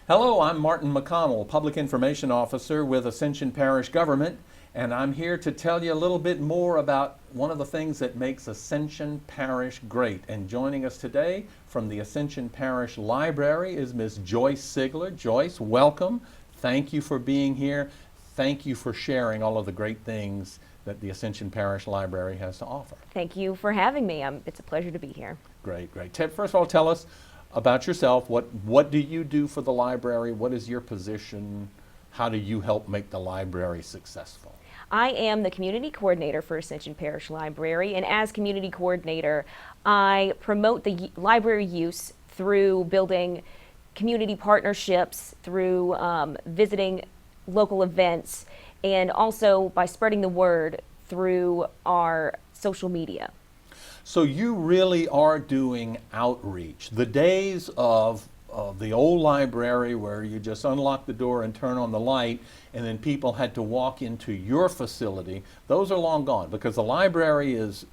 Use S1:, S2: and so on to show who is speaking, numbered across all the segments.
S1: Hello, I'm Martin McConnell, Public Information Officer with Ascension Parish Government, and I'm here to tell you a little bit more about one of the things that makes Ascension Parish great. And joining us today from the Ascension Parish Library is Miss Joyce Sigler. Joyce, welcome. Thank you for being here. Thank you for sharing all of the great things that the Ascension Parish Library has to offer.
S2: Thank you for having me. It's a pleasure to be here.
S1: Great, great. First of all, tell us about yourself. What do you do for the library? What is your position? How do you help make the library successful?
S2: I am the community coordinator for Ascension Parish Library, and as community coordinator, I promote the library use through building community partnerships, through visiting local events, and also by spreading the word through our social media.
S1: So you really are doing outreach. The days of the old library where you just unlock the door and turn on the light and then people had to walk into your facility, those are long gone because the library is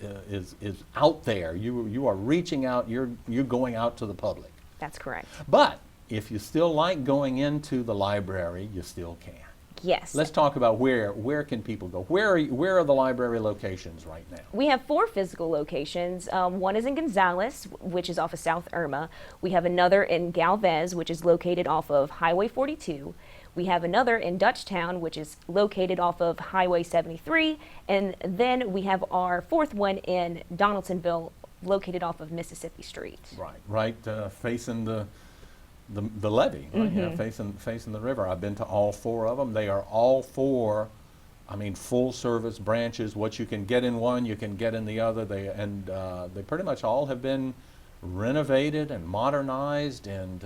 S1: out there. You are reaching out, you're going out to the public.
S2: That's correct.
S1: But if you still like going into the library, you still can.
S2: Yes.
S1: Let's talk about where can people go? Where are the library locations right now?
S2: We have 4 physical locations. One is in Gonzales, which is off of South Irma. We have another in Galvez, which is located off of Highway 42. We have another in Dutchtown, which is located off of Highway 73. And then we have our 4th one in Donaldsonville, located off of Mississippi Street.
S1: Right, facing the levee, right? Yeah, facing the river. I've been to all 4 of them. They are all 4, full service branches. What you can get in one, you can get in the other. They pretty much all have been renovated and modernized, and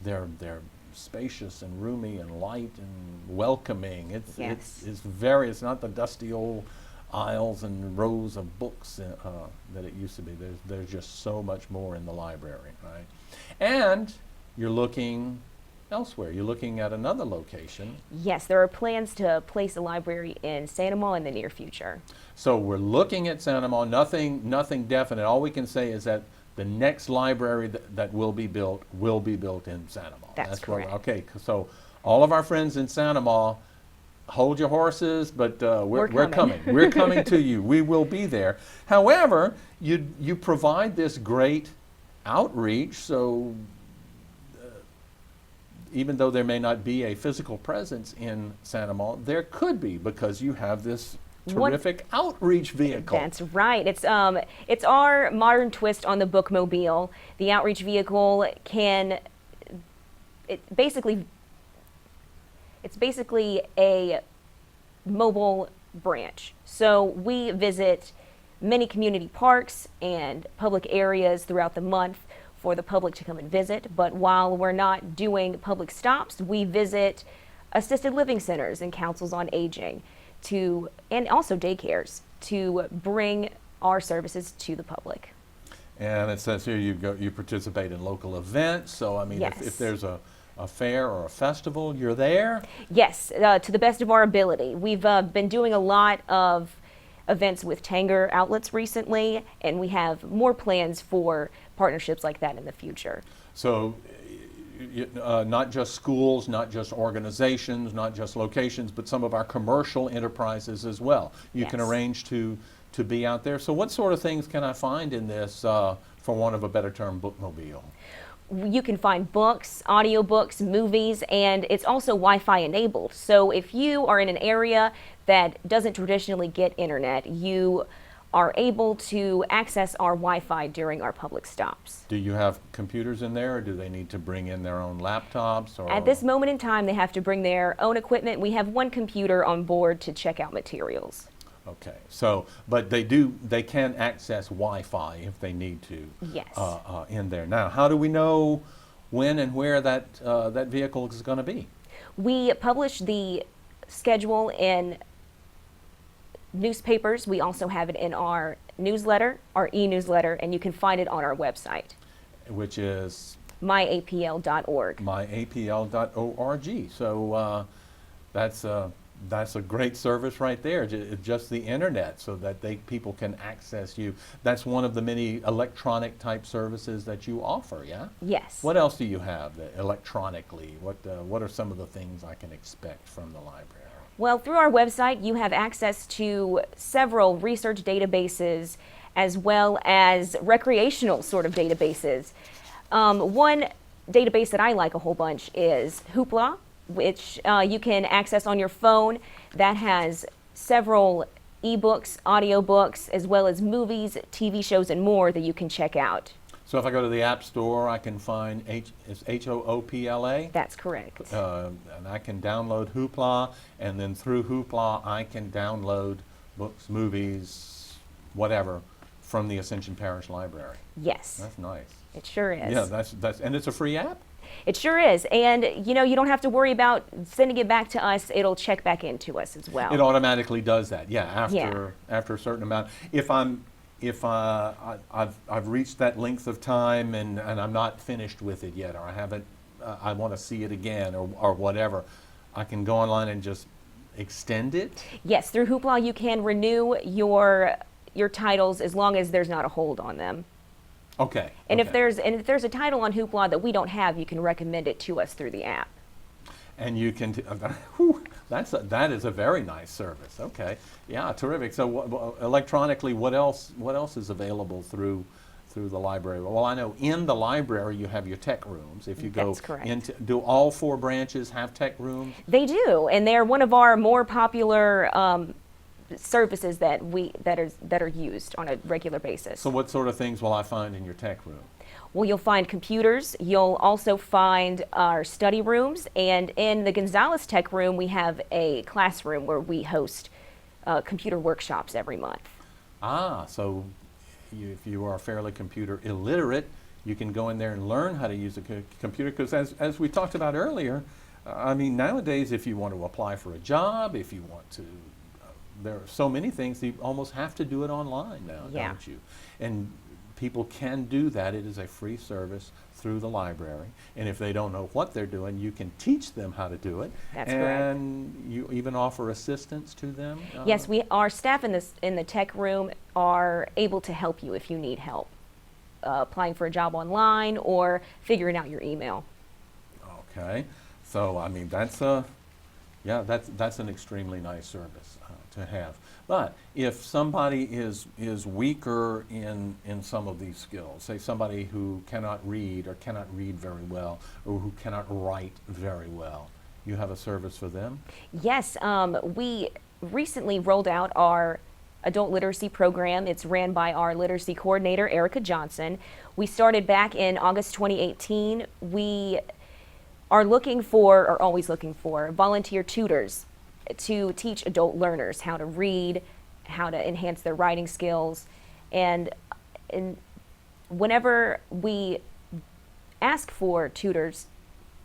S1: they're spacious and roomy and light and welcoming. It's not the dusty old aisles and rows of books that it used to be. There's just so much more in the library, right? And you're looking elsewhere. You're looking at another location.
S2: Yes, there are plans to place a library in Santa Ma in the near future.
S1: So we're looking at Santa Ma. Nothing definite. All we can say is that the next library that will be built in Santa Ma.
S2: That's correct.
S1: Okay, so all of our friends in Santa Ma, hold your horses, but we're coming. We're coming to you. We will be there. However, you provide this great outreach, so even though there may not be a physical presence in Santa Ma, there could be because you have this terrific outreach vehicle.
S2: That's right. It's our modern twist on the bookmobile. The outreach vehicle it's basically a mobile branch. So we visit many community parks and public areas throughout the month for the public to come and visit. But while we're not doing public stops, we visit assisted living centers and councils on aging and also daycares to bring our services to the public.
S1: And it says here you participate in local events. So
S2: Yes.
S1: if there's a fair or a festival, you're there?
S2: Yes, to the best of our ability. We've been doing a lot of events with Tanger outlets recently, and we have more plans for partnerships like that in the future.
S1: So not just schools, not just organizations, not just locations, but some of our commercial enterprises as well. You can arrange to be out there. So what sort of things can I find in this, for want of a better term, bookmobile?
S2: You can find books, audiobooks, movies, and it's also Wi-Fi enabled. So if you are in an area that doesn't traditionally get internet, you are able to access our Wi-Fi during our public stops.
S1: Do you have computers in there, or do they need to bring in their own laptops? Or?
S2: At this moment in time, they have to bring their own equipment. We have one computer on board to check out materials.
S1: Okay, but they can access Wi-Fi if they need to.
S2: Yes.
S1: In there. Now, how do we know when and where that vehicle is going to be?
S2: We publish the schedule in newspapers. We also have it in our newsletter, our e-newsletter, and you can find it on our website,
S1: which is
S2: myapl.org.
S1: myapl.org. So that's That's a great service right there, just the internet, so that people can access you. That's one of the many electronic type services that you offer, yeah?
S2: Yes.
S1: What else do you have electronically? What are some of the things I can expect from the library?
S2: Well, through our website, you have access to several research databases as well as recreational sort of databases. One database that I like a whole bunch is Hoopla, which you can access on your phone. That has several ebooks, audiobooks, as well as movies, TV shows, and more that you can check out.
S1: So if I go to the App Store, I can find Hoopla?
S2: That's correct.
S1: And I can download Hoopla, and then through Hoopla, I can download books, movies, whatever, from the Ascension Parish Library.
S2: Yes.
S1: That's nice.
S2: It sure is.
S1: Yeah, and it's a free app?
S2: It sure is. And, you know, you don't have to worry about sending it back to us. It'll check back into us as well.
S1: It automatically does that, yeah, after a certain amount. If I've reached that length of time and I'm not finished with it yet, or I haven't, I want to see it again, or whatever, I can go online and just extend it?
S2: Yes, through Hoopla you can renew your titles as long as there's not a hold on them.
S1: Okay.
S2: And
S1: okay.
S2: if there's a title on Hoopla that we don't have, you can recommend it to us through the app.
S1: And you can, that is a very nice service. Okay, yeah, terrific. So electronically, what else is available through the library? Well, I know in the library you have your tech rooms. If you go
S2: That's correct.
S1: into, do all 4 branches have tech rooms?
S2: They do, and they're one of our more popular services that are used on a regular basis.
S1: So what sort of things will I find in your tech room?
S2: Well, you'll find computers. You'll also find our study rooms. And in the Gonzalez Tech Room, we have a classroom where we host computer workshops every month.
S1: Ah, so if you are fairly computer illiterate, you can go in there and learn how to use a computer. Because as we talked about earlier, I mean, nowadays, if you want to apply for a job, if you want to, there are so many things, you almost have to do it online now,
S2: Yeah.
S1: don't you? And people can do that. It is a free service through the library. And if they don't know what they're doing, you can teach them how to do it.
S2: That's correct.
S1: And you even offer assistance to them?
S2: Yes, our staff in the tech room are able to help you if you need help applying for a job online or figuring out your email.
S1: Okay. So, I mean, that's an extremely nice service to have. But if somebody is weaker in some of these skills, say somebody who cannot read or cannot read very well, or who cannot write very well, you have a service for them?
S2: Yes, we recently rolled out our adult literacy program. It's ran by our literacy coordinator, Erica Johnson. We started back in August 2018. We are always looking for volunteer tutors to teach adult learners how to read, how to enhance their writing skills. And whenever we ask for tutors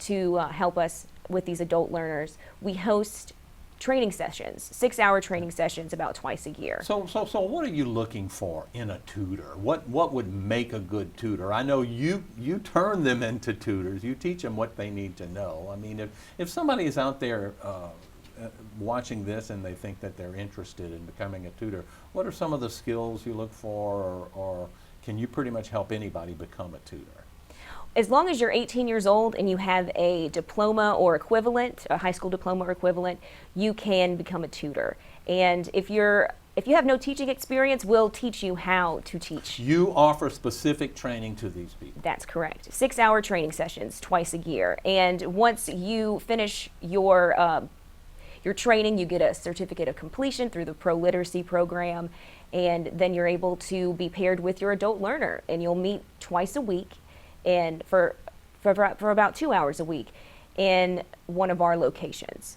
S2: to help us with these adult learners, we host training sessions, 6-hour training sessions about twice a year.
S1: So what are you looking for in a tutor? What would make a good tutor? I know you turn them into tutors. You teach them what they need to know. I mean, if somebody is out there watching this and they think that they're interested in becoming a tutor, what are some of the skills you look for, or can you pretty much help anybody become a tutor?
S2: As long as you're 18 years old and you have a diploma or equivalent, a high school diploma or equivalent, you can become a tutor. And if you have no teaching experience, we'll teach you how to teach.
S1: You offer specific training to these people?
S2: That's correct. 6-hour training sessions twice a year. And once you finish your training, you get a certificate of completion through the Pro Literacy program, and then you're able to be paired with your adult learner, and you'll meet twice a week, and for about 2 hours a week in one of our locations.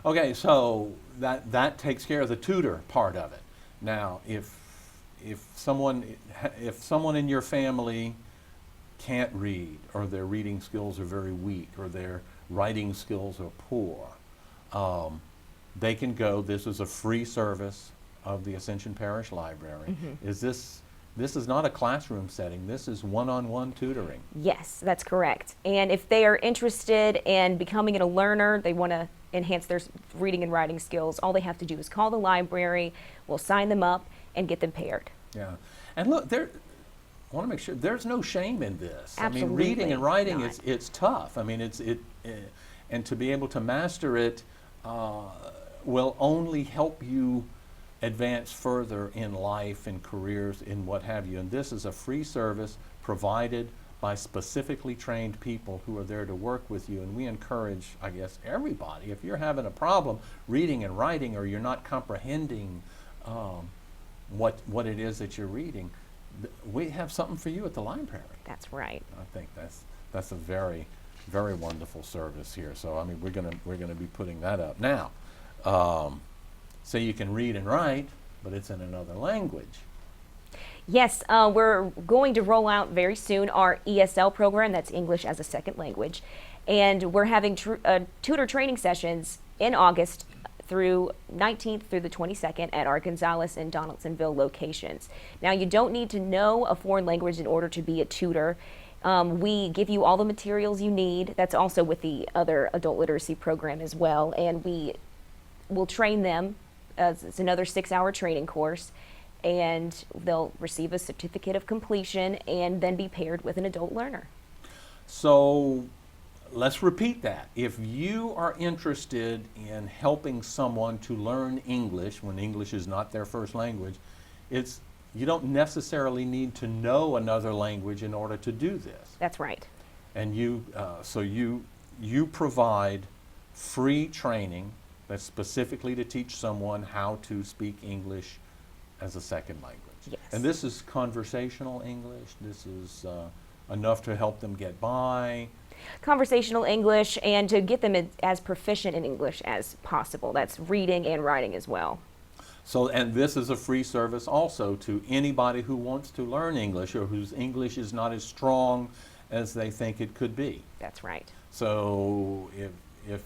S1: Okay, so that takes care of the tutor part of it. Now, if someone in your family can't read, or their reading skills are very weak, or their writing skills are poor, they can go. This is a free service of the Ascension Parish Library. Mm-hmm. This is not a classroom setting. This is one-on-one tutoring.
S2: Yes, that's correct. And if they are interested in becoming a learner, they want to enhance their reading and writing skills, all they have to do is call the library, we'll sign them up and get them paired.
S1: Yeah. And look, I want to make sure there's no shame in this. I mean,
S2: Absolutely
S1: reading and writing,
S2: not.
S1: it's tough. I mean, and to be able to master it will only help you advance further in life and careers and what have you. And this is a free service provided by specifically trained people who are there to work with you. And we encourage, I guess, everybody, if you're having a problem reading and writing, or you're not comprehending what it is that you're reading, we have something for you at the library.
S2: That's right.
S1: I think that's a very, very wonderful service here. So I mean, we're gonna be putting that up now. So you can read and write, but it's in another language.
S2: Yes, we're going to roll out very soon our ESL program, that's English as a Second Language, and we're having tutor training sessions in August through 19th through the 22nd at our Gonzales and Donaldsonville locations. Now, you don't need to know a foreign language in order to be a tutor. We give you all the materials you need. That's also with the other adult literacy program as well, and we will train them. It's another 6-hour training course, and they'll receive a certificate of completion and then be paired with an adult learner.
S1: So let's repeat that. If you are interested in helping someone to learn English when English is not their first language, you don't necessarily need to know another language in order to do this.
S2: That's right.
S1: And you provide free training that's specifically to teach someone how to speak English as a second language.
S2: Yes.
S1: And this is conversational English. This is enough to help them get by.
S2: Conversational English, and to get them as proficient in English as possible. That's reading and writing as well.
S1: So, and this is a free service also to anybody who wants to learn English or whose English is not as strong as they think it could be.
S2: That's right.
S1: So if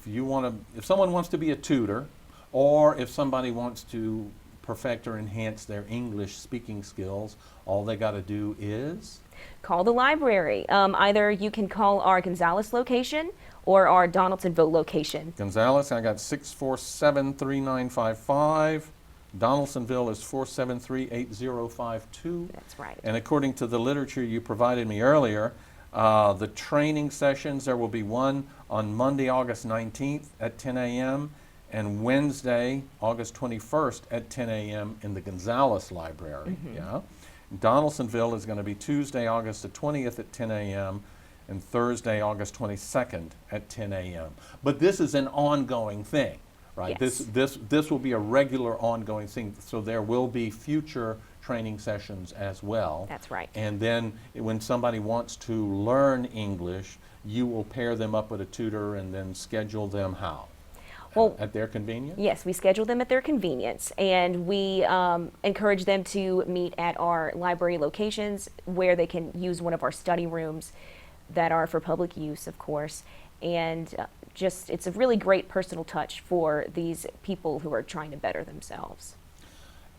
S1: someone wants to be a tutor, or if somebody wants to perfect or enhance their English speaking skills, all they got to do is
S2: call the library. Either you can call our Gonzales location or our Donaldsonville location.
S1: Gonzales, I got 647-3955. Donaldsonville is 473-8052.
S2: That's right.
S1: And according to the literature you provided me earlier, the training sessions, there will be one on Monday, August 19th at 10 a.m. and Wednesday, August 21st at 10 a.m. in the Gonzales Library.
S2: Mm-hmm.
S1: Yeah. Donaldsonville is going to be Tuesday, August the 20th at 10 a.m. and Thursday, August 22nd at 10 a.m. But this is an ongoing thing, right?
S2: Yes.
S1: This will be a regular ongoing thing, so there will be future training sessions as well.
S2: That's right.
S1: And then when somebody wants to learn English, you will pair them up with a tutor and then schedule them how?
S2: Well,
S1: at their convenience?
S2: Yes, we schedule them at their convenience, and we encourage them to meet at our library locations where they can use one of our study rooms that are for public use, of course. And it's a really great personal touch for these people who are trying to better themselves.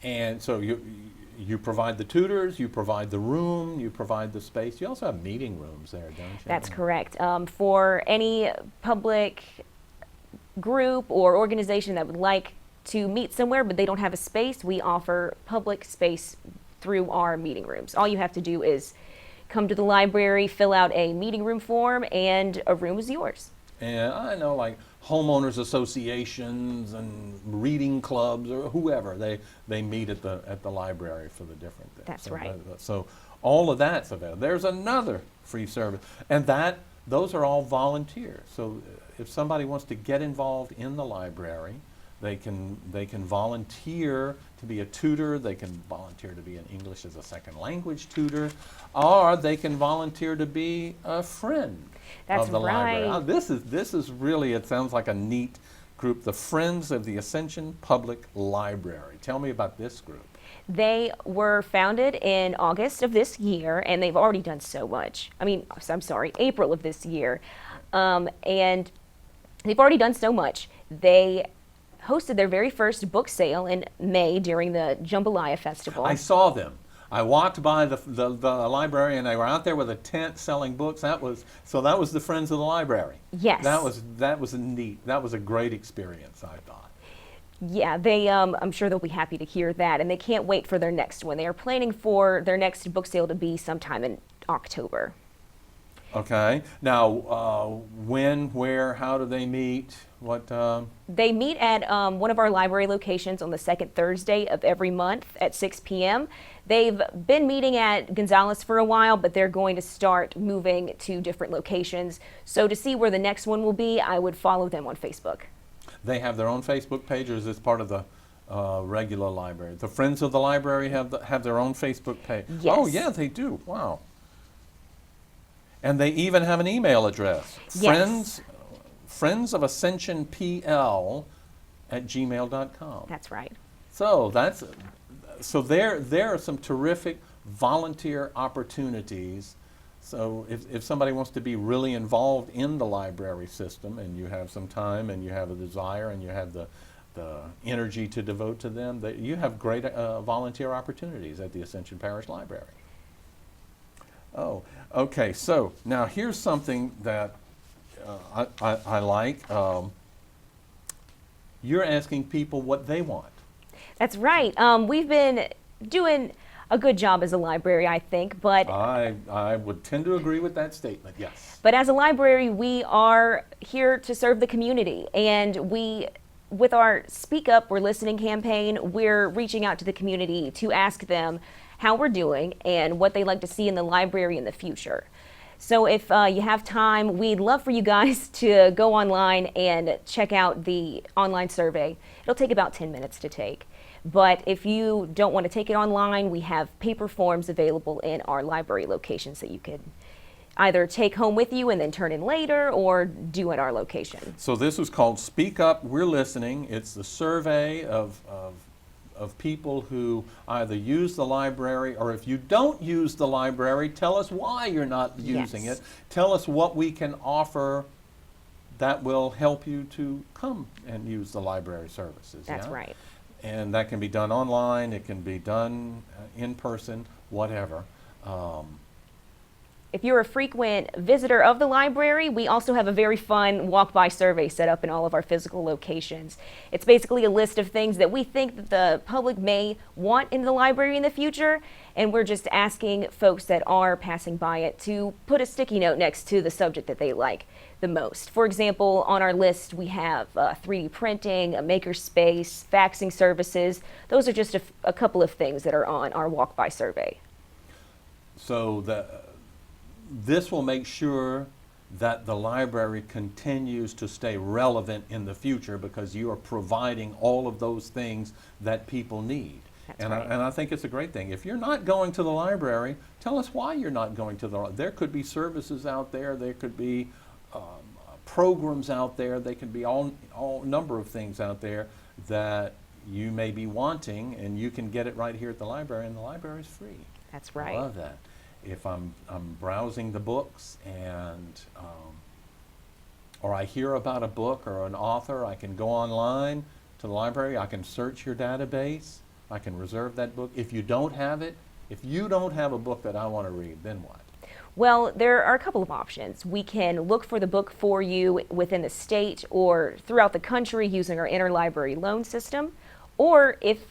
S1: And so you provide the tutors, you provide the room, you provide the space. You also have meeting rooms there, don't you?
S2: That's correct. For any public group or organization that would like to meet somewhere but they don't have a space, we offer public space through our meeting rooms. All you have to do is come to the library, fill out a meeting room form, and a room is yours.
S1: And I know, like homeowners associations and reading clubs or whoever, they meet at the library for the different things.
S2: That's
S1: so
S2: right.
S1: So all of that's available. There's another free service, and those are all volunteers. So if somebody wants to get involved in the library, they can volunteer to be a tutor, they can volunteer to be an English as a second language tutor, or they can volunteer to be a friend of the library.
S2: Right.
S1: Now, this is really, it sounds like a neat group, the Friends of the Ascension Public Library. Tell me about this group.
S2: They were founded in August of this year, and they've already done so much. April of this year. And they've already done so much. They hosted their very first book sale in May during the Jambalaya Festival.
S1: I saw them. I walked by the library, and they were out there with a tent selling books. That was the Friends of the Library.
S2: Yes.
S1: That was neat. That was a great experience, I thought.
S2: Yeah, they. I'm sure they'll be happy to hear that, and they can't wait for their next one. They are planning for their next book sale to be sometime in October.
S1: Okay. Now, when, where, how do they meet? What?
S2: They meet at one of our library locations on the second Thursday of every month at 6 p.m. They've been meeting at Gonzales for a while, but they're going to start moving to different locations. So to see where the next one will be, I would follow them on Facebook.
S1: They have their own Facebook page, or is this part of the regular library? The Friends of the Library have their own Facebook page.
S2: Yes.
S1: Oh, yeah, they do. Wow. And they even have an email address.
S2: Yes.
S1: Friends of Ascension PL at gmail.com.
S2: That's right.
S1: So there are some terrific volunteer opportunities. So if somebody wants to be really involved in the library system, and you have some time and you have a desire and you have the energy to devote to them, you have great volunteer opportunities at the Ascension Parish Library. Oh, okay. So now here's something that I like. You're asking people what they want.
S2: That's right. We've been doing a good job as a library, I think, but
S1: I would tend to agree with that statement, yes.
S2: But as a library, we are here to serve the community, and with our Speak Up, We're Listening campaign, we're reaching out to the community to ask them how we're doing and what they'd like to see in the library in the future. So if you have time, we'd love for you guys to go online and check out the online survey. It'll take about 10 minutes to take. But if you don't want to take it online, we have paper forms available in our library locations that you could either take home with you and then turn in later, or do at our location.
S1: So this is called Speak Up, We're Listening. It's the survey of people who either use the library, or if you don't use the library, tell us why you're not using
S2: Yes.
S1: it. Tell us what we can offer that will help you to come and use the library services.
S2: That's
S1: yeah?
S2: right.
S1: And that can be done online, it can be done in person, whatever.
S2: If you're a frequent visitor of the library, we also have a very fun walk-by survey set up in all of our physical locations. It's basically a list of things that we think that the public may want in the library in the future, and we're just asking folks that are passing by it to put a sticky note next to the subject that they like the most. For example, on our list we have 3D printing, a makerspace, faxing services. Those are just a couple of things that are on our walk-by survey.
S1: So this will make sure that the library continues to stay relevant in the future, because you are providing all of those things that people need.
S2: That's
S1: and
S2: right.
S1: I think it's a great thing. If you're not going to the library, tell us why you're not going to the library. There could be services out there, there could be programs out there, there can be all number of things out there that you may be wanting, and you can get it right here at the library, and the library is free.
S2: That's right.
S1: I love that. If I'm browsing the books and or I hear about a book or an author, I can go online to the library, I can search your database, I can reserve that book. If you don't have it, if you don't have a book that I want to read, then what?
S2: Well, there are a couple of options. We can look for the book for you within the state or throughout the country using our interlibrary loan system. Or if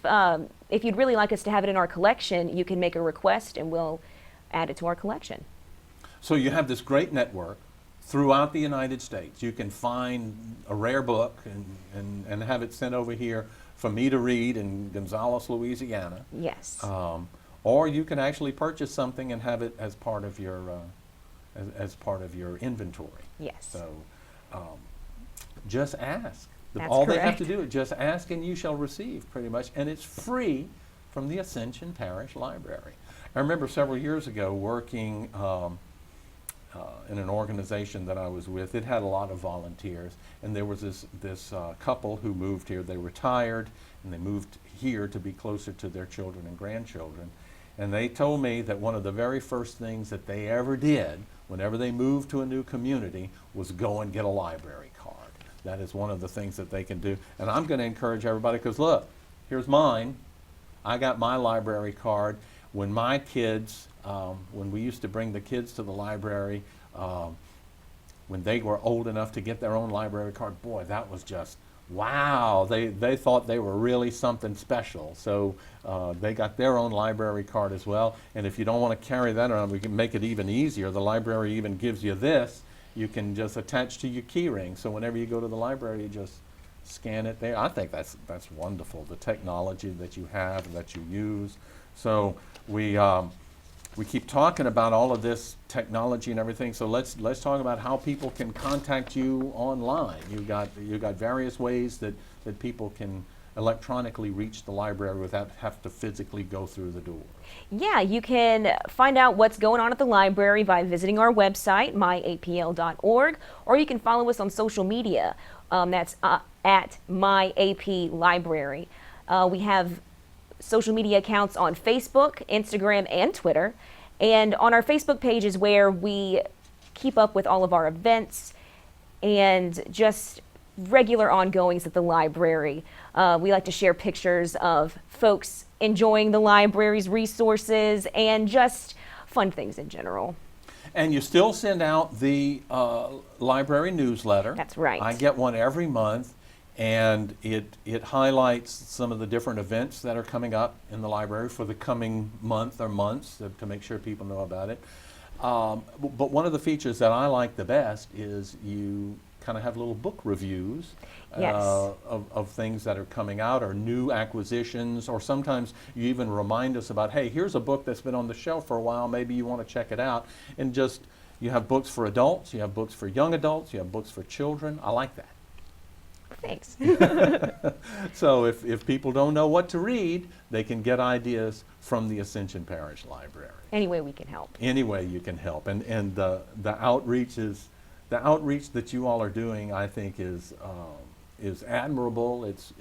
S2: you'd really like us to have it in our collection, you can make a request and we'll add it to our collection.
S1: So you have this great network throughout the United States. You can find a rare book and have it sent over here for me to read in Gonzales, Louisiana.
S2: Yes.
S1: Or you can actually purchase something and have it as part of your as part of your inventory.
S2: Yes.
S1: So just ask.
S2: That's
S1: All they have to
S2: correct.
S1: do is just ask and you shall receive, pretty much. And it's free from the Ascension Parish Library. I remember several years ago working in an organization that I was with. It had a lot of volunteers, and there was this couple who moved here. They retired, and they moved here to be closer to their children and grandchildren. And they told me that one of the very first things that they ever did whenever they moved to a new community was go and get a library card. That is one of the things that they can do. And I'm going to encourage everybody, because look, here's mine. I got my library card. when my kids, when we used to bring the kids to the library, when they were old enough to get their own library card, boy, that was just, wow, they thought they were really something special. So they got their own library card as well. And if you don't want to carry that around, we can make it even easier. The library even gives you this. You can just attach to your key ring. So whenever you go to the library, you just scan it there. I think that's wonderful, the technology that you have and that you use. So we keep talking about all of this technology and everything, so let's talk about how people can contact you online. You got various ways that people can electronically reach the library without having to physically go through the door.
S2: Yeah, you can find out what's going on at the library by visiting our website, myapl.org, or you can follow us on social media. That's at myAPLibrary. We have social media accounts on Facebook, Instagram, and Twitter. And on our Facebook page is where we keep up with all of our events and just regular ongoings at the library. We like to share pictures of folks enjoying the library's resources and just fun things in general.
S1: And you still send out the library newsletter.
S2: That's right.
S1: I get one every month. And it highlights some of the different events that are coming up in the library for the coming month or months to make sure people know about it. But one of the features that I like the best is you kind of have little book reviews of things that are coming out or new acquisitions, or sometimes you even remind us about, hey, here's a book that's been on the shelf for a while, maybe you want to check it out. And just, you have books for adults, you have books for young adults, you have books for children. I like that.
S2: Thanks.
S1: So if people don't know what to read, they can get ideas from the Ascension Parish Library.
S2: Any way we can help.
S1: Any way you can help. And the outreach that you all are doing, I think, is admirable. It's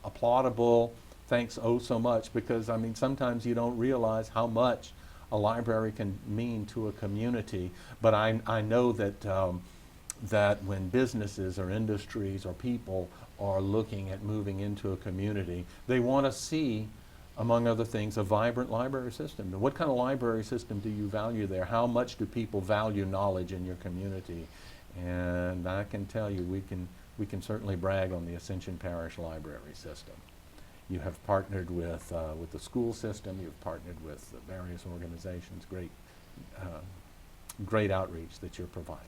S1: applaudable. Thanks so much, because I mean, sometimes you don't realize how much a library can mean to a community. But I know that when businesses or industries or people are looking at moving into a community, they want to see, among other things, a vibrant library system. What kind of library system do you value there? How much do people value knowledge in your community? And I can tell you, we can certainly brag on the Ascension Parish Library System. You have partnered with the school system. You've partnered with the various organizations. Great outreach that you're providing.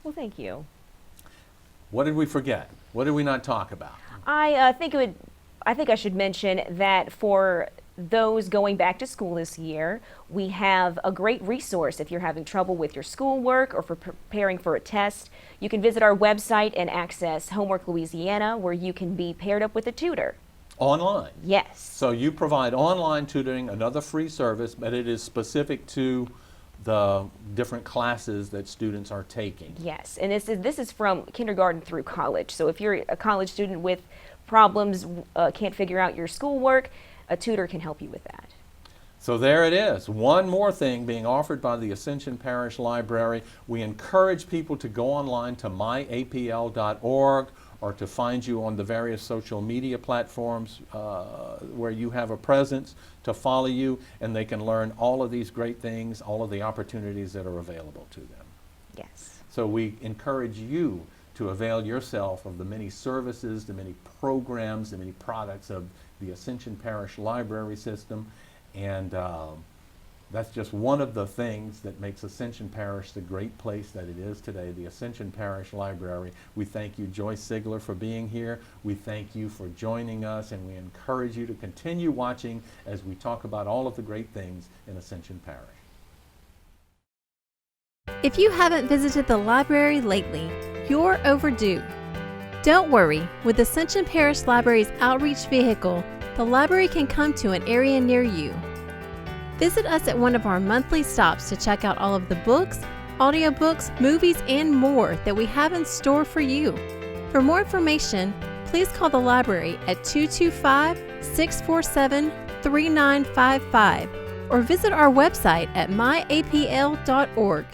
S2: Well, thank you.
S1: What did we forget? What did we not talk about?
S2: I think I should mention that for those going back to school this year, we have a great resource if you're having trouble with your schoolwork or for preparing for a test. You can visit our website and access Homework Louisiana, where you can be paired up with a tutor.
S1: Online?
S2: Yes.
S1: So you provide online tutoring, another free service, but it is specific to the different classes that students are taking.
S2: Yes, and this is from kindergarten through college. So if you're a college student with problems, can't figure out your schoolwork, a tutor can help you with that.
S1: So there it is. One more thing being offered by the Ascension Parish Library. We encourage people to go online to myapl.org or to find you on the various social media platforms where you have a presence, to follow you, and they can learn all of these great things, all of the opportunities that are available to them.
S2: Yes.
S1: So we encourage you to avail yourself of the many services, the many programs, the many products of the Ascension Parish Library System. And that's just one of the things that makes Ascension Parish the great place that it is today, the Ascension Parish Library. We thank you, Joyce Sigler, for being here. We thank you for joining us, and we encourage you to continue watching as we talk about all of the great things in Ascension Parish.
S3: If you haven't visited the library lately, you're overdue. Don't worry, with Ascension Parish Library's outreach vehicle, the library can come to an area near you. Visit us at one of our monthly stops to check out all of the books, audiobooks, movies, and more that we have in store for you. For more information, please call the library at 225-647-3955 or visit our website at myapl.org.